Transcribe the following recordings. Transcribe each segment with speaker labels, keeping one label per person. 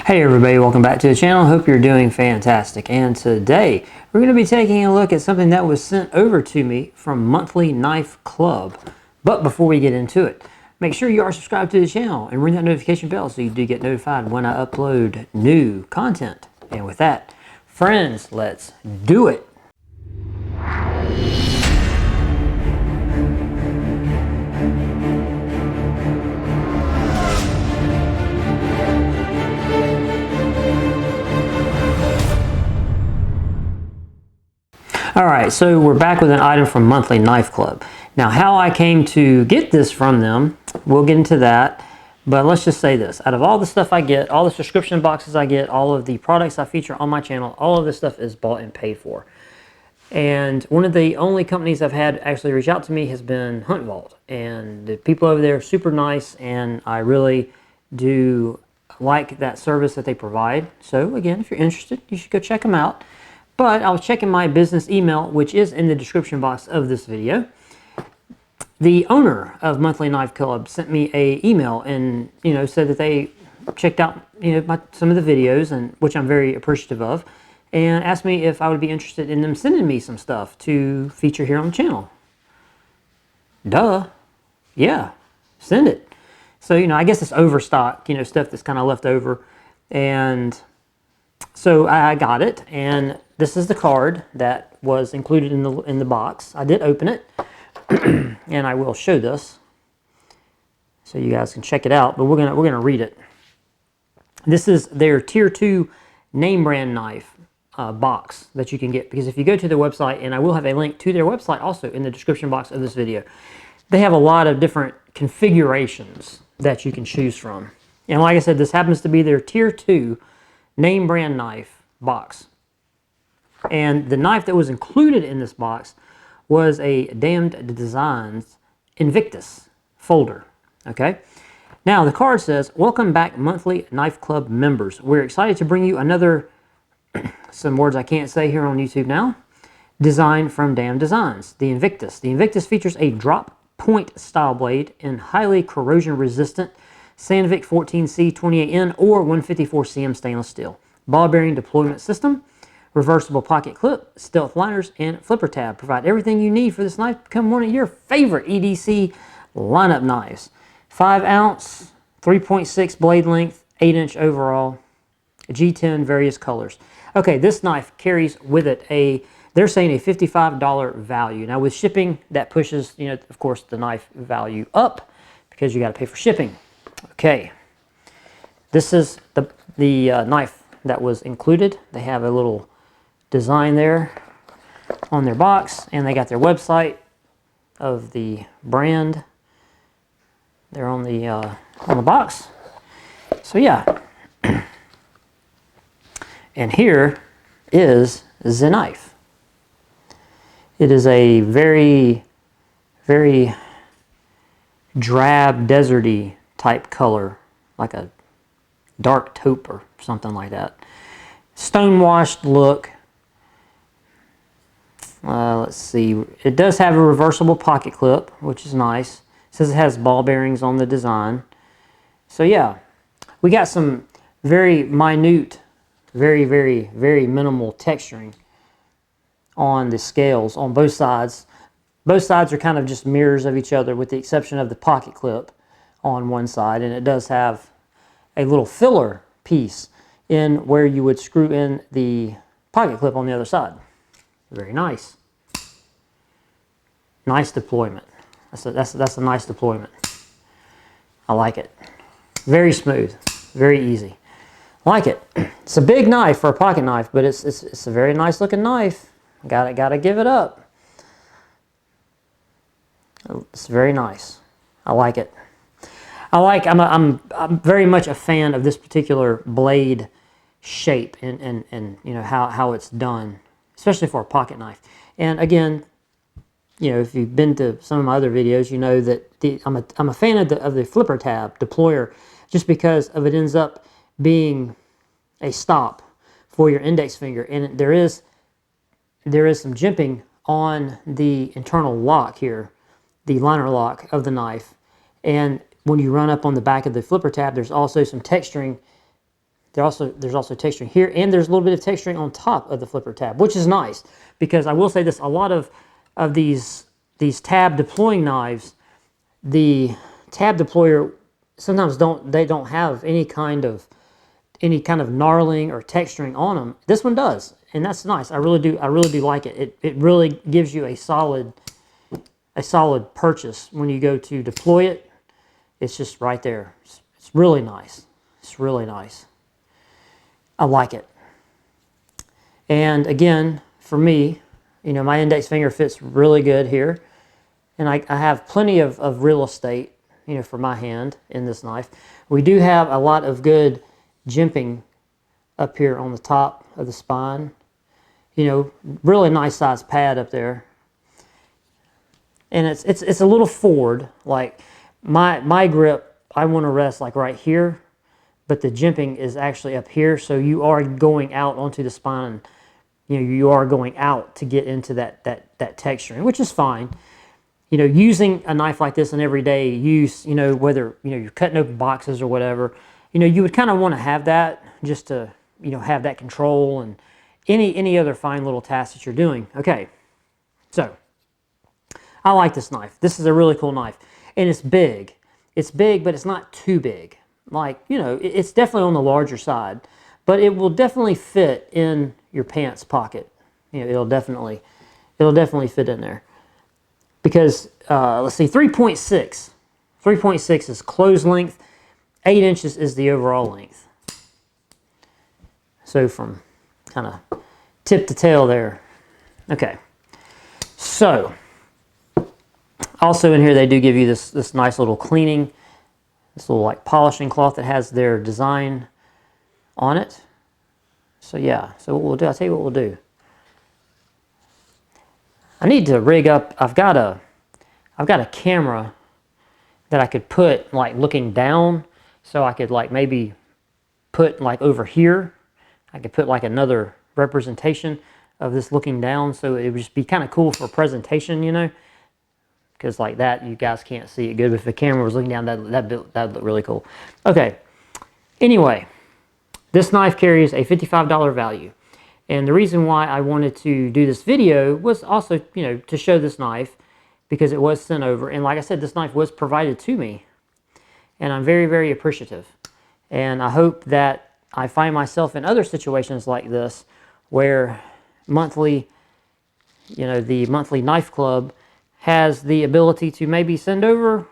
Speaker 1: Hey everybody, welcome back to the channel. Hope you're doing fantastic. And today we're going to be taking a look at something that was sent over to me from Monthly Knife Club. But before we get into it, make sure you are subscribed to the channel and ring that notification bell so you do get notified when I upload new content. And with that, friends, let's do it. Alright, so we're back with an item from Monthly Knife Club. Now, how I came to get this from them, we'll get into that, but let's just say this. Out of all the stuff I get, all the subscription boxes I get, all of the products I feature on my channel, all of this stuff is bought and paid for. And one of the only companies I've had actually reach out to me has been Hunt Vault. And the people over there are super nice, and I really do like that service that they provide. So again, if you're interested, you should go check them out. But I was checking my business email, which is in the description box of this video. The owner of Monthly Knife Club sent me an email and, said that they checked out, some of the videos, and which I'm very appreciative of, and asked me if I would be interested in them sending me some stuff to feature here on the channel. Duh. Yeah. Send it. So, I guess it's overstock, stuff that's kind of left over. And so I got it, and this is the card that was included in the box. I did open it, and I will show this so you guys can check it out. But we're gonna read it. This is their Tier 2 name brand knife box that you can get, because if you go to their website, and I will have a link to their website also in the description box of this video, they have a lot of different configurations that you can choose from. And like I said, this happens to be their Tier 2 name brand knife box. And the knife that was included in this box was a Damned Designs Invictus folder. Okay. Now the card says, "Welcome back, Monthly Knife Club members. We're excited to bring you another," some words I can't say here on YouTube now, "design from Damned Designs, the Invictus. The Invictus features a drop point style blade in highly corrosion resistant Sandvik 14C 28N or 154 cm stainless steel, ball bearing deployment system, reversible pocket clip, stealth liners, and flipper tab. Provide everything you need for this knife to become one of your favorite EDC lineup knives. 5 ounce, 3.6 blade length, 8-inch overall, G10 various colors." Okay, this knife carries with it they're saying a $55 value. Now with shipping, that pushes, of course, the knife value up because you got to pay for shipping. Okay, this is the knife that was included. They have a little design there on their box, and they got their website of the brand there on the box. So yeah, and here is the knife. It is a very, very drab, deserty type color, like a dark taupe or something like that. Stonewashed look. Let's see. It does have a reversible pocket clip, which is nice. It says it has ball bearings on the design. So yeah, we got some very minute, very, very, very minimal texturing on the scales on both sides. Both sides are kind of just mirrors of each other with the exception of the pocket clip on one side, and it does have a little filler piece in where you would screw in the pocket clip on the other side. Very nice. Nice deployment. That's a nice deployment. I like it. Very smooth. Very easy. Like it. It's a big knife for a pocket knife, but it's a very nice looking knife. Gotta give it up. It's very nice. I like it. I'm very much a fan of this particular blade shape and how it's done, especially for a pocket knife. And again, if you've been to some of my other videos, you know that I'm a fan of the flipper tab deployer, just because it ends up being a stop for your index finger, and there is some jimping on the internal lock here, the liner lock of the knife, and when you run up on the back of the flipper tab, there's also some texturing There's also texturing here, and there's a little bit of texturing on top of the flipper tab, which is nice, because I will say this: a lot of these tab deploying knives, the tab deployer sometimes don't have any kind of gnarling or texturing on them. This one does, and that's nice. I really do like it. It really gives you a solid purchase when you go to deploy it. It's just right there. It's really nice. It's really nice. I like it. And again, for me, you know, my index finger fits really good here. And I have plenty of real estate, you know, for my hand in this knife. We do have a lot of good jimping up here on the top of the spine. You know, really nice size pad up there. And it's a little forward. Like my grip, I want to rest like right here, but the jimping is actually up here, so you are going out onto the spine. You know, you are going out to get into that texturing, which is fine. You know, using a knife like this in everyday use, you know, whether, you know, you're cutting open boxes or whatever, you know, you would kind of want to have that just to, you know, have that control and any other fine little task that you're doing. Okay, so I like this knife. This is a really cool knife, and it's big. It's big, but it's not too big. Like, you know, it's definitely on the larger side, but it will definitely fit in your pants pocket. You know, it'll definitely fit in there. Because, let's see, 3.6. 3.6 is closed length. 8 inches is the overall length. So from kind of tip to tail there. Okay. So, also in here they do give you this nice little cleaning, this little like polishing cloth that has their design on it. So yeah, so what we'll do, I'll tell you what we'll do. I need to rig up, I've got a camera that I could put like looking down, so I could like maybe put like over here, I could put like another representation of this looking down, so it would just be kind of cool for presentation, you know, because like that you guys can't see it good, but if the camera was looking down, that'd look really cool. Okay, anyway, this knife carries a $55 value. And the reason why I wanted to do this video was also, you know, to show this knife, because it was sent over. And like I said, this knife was provided to me. And I'm very, very appreciative. And I hope that I find myself in other situations like this where monthly, you know, the monthly knife club has the ability to maybe send over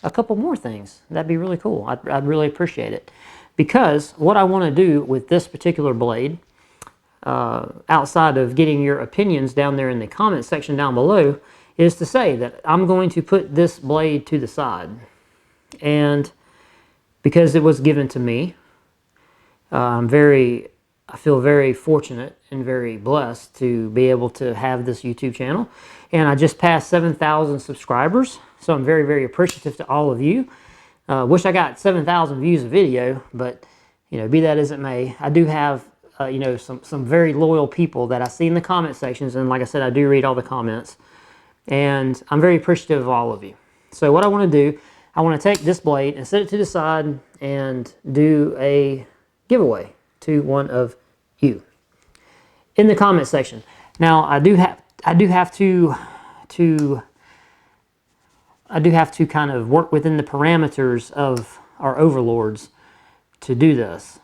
Speaker 1: a couple more things. That'd be really cool. I'd really appreciate it. Because what I want to do with this particular blade, outside of getting your opinions down there in the comment section down below, is to say that I'm going to put this blade to the side. And because it was given to me, I feel very fortunate and very blessed to be able to have this YouTube channel. And I just passed 7,000 subscribers, so I'm very, very appreciative to all of you. Wish I got 7,000 views a video, but, you know, be that as it may, I do have, you know, some very loyal people that I see in the comment sections, and like I said, I do read all the comments, and I'm very appreciative of all of you. So what I want to do, I want to take this blade and set it to the side and do a giveaway to one of you in the comment section. Now, I do have to kind of work within the parameters of our overlords to do this.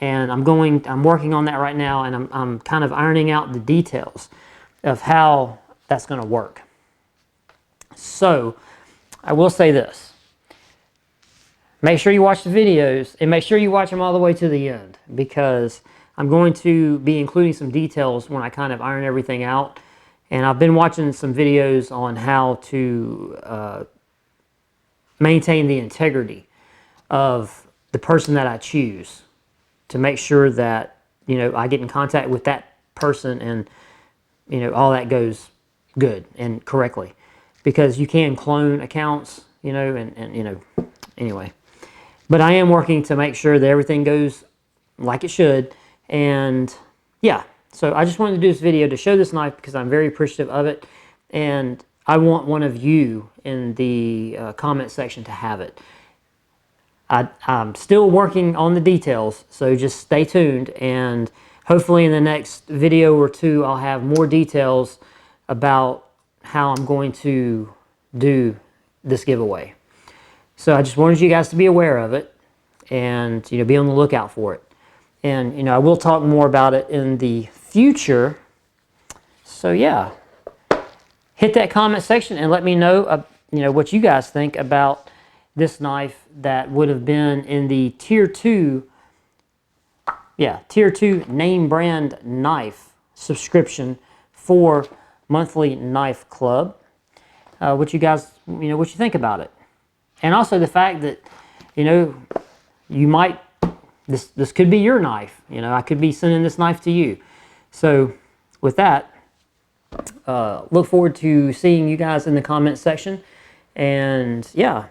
Speaker 1: And I'm working on that right now, and I'm kind of ironing out the details of how that's going to work. So, I will say this. Make sure you watch the videos, and make sure you watch them all the way to the end, because I'm going to be including some details when I kind of iron everything out. And I've been watching some videos on how to maintain the integrity of the person that I choose, to make sure that, you know, I get in contact with that person and, you know, all that goes good and correctly. Because you can clone accounts, you know, and you know, anyway. But I am working to make sure that everything goes like it should. And yeah, so I just wanted to do this video to show this knife because I'm very appreciative of it. And I want one of you in the comment section to have it. I'm still working on the details, so just stay tuned, and hopefully in the next video or two I'll have more details about how I'm going to do this giveaway. So I just wanted you guys to be aware of it, and be on the lookout for it. And I will talk more about it in the future. So yeah, hit that comment section and let me know what you guys think about this knife that would have been in the tier 2 name brand knife subscription for monthly knife club. What you guys what you think about it, and also the fact that you might this could be your knife. I could be sending this knife to you. So with that, look forward to seeing you guys in the comment section, and yeah,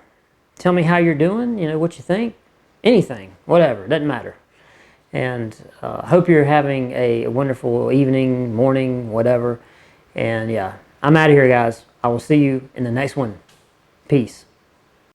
Speaker 1: tell me how you're doing, what you think, anything, whatever, doesn't matter. And hope you're having a wonderful evening, morning, whatever. And yeah, I'm out of here, guys. I will see you in the next one. Peace.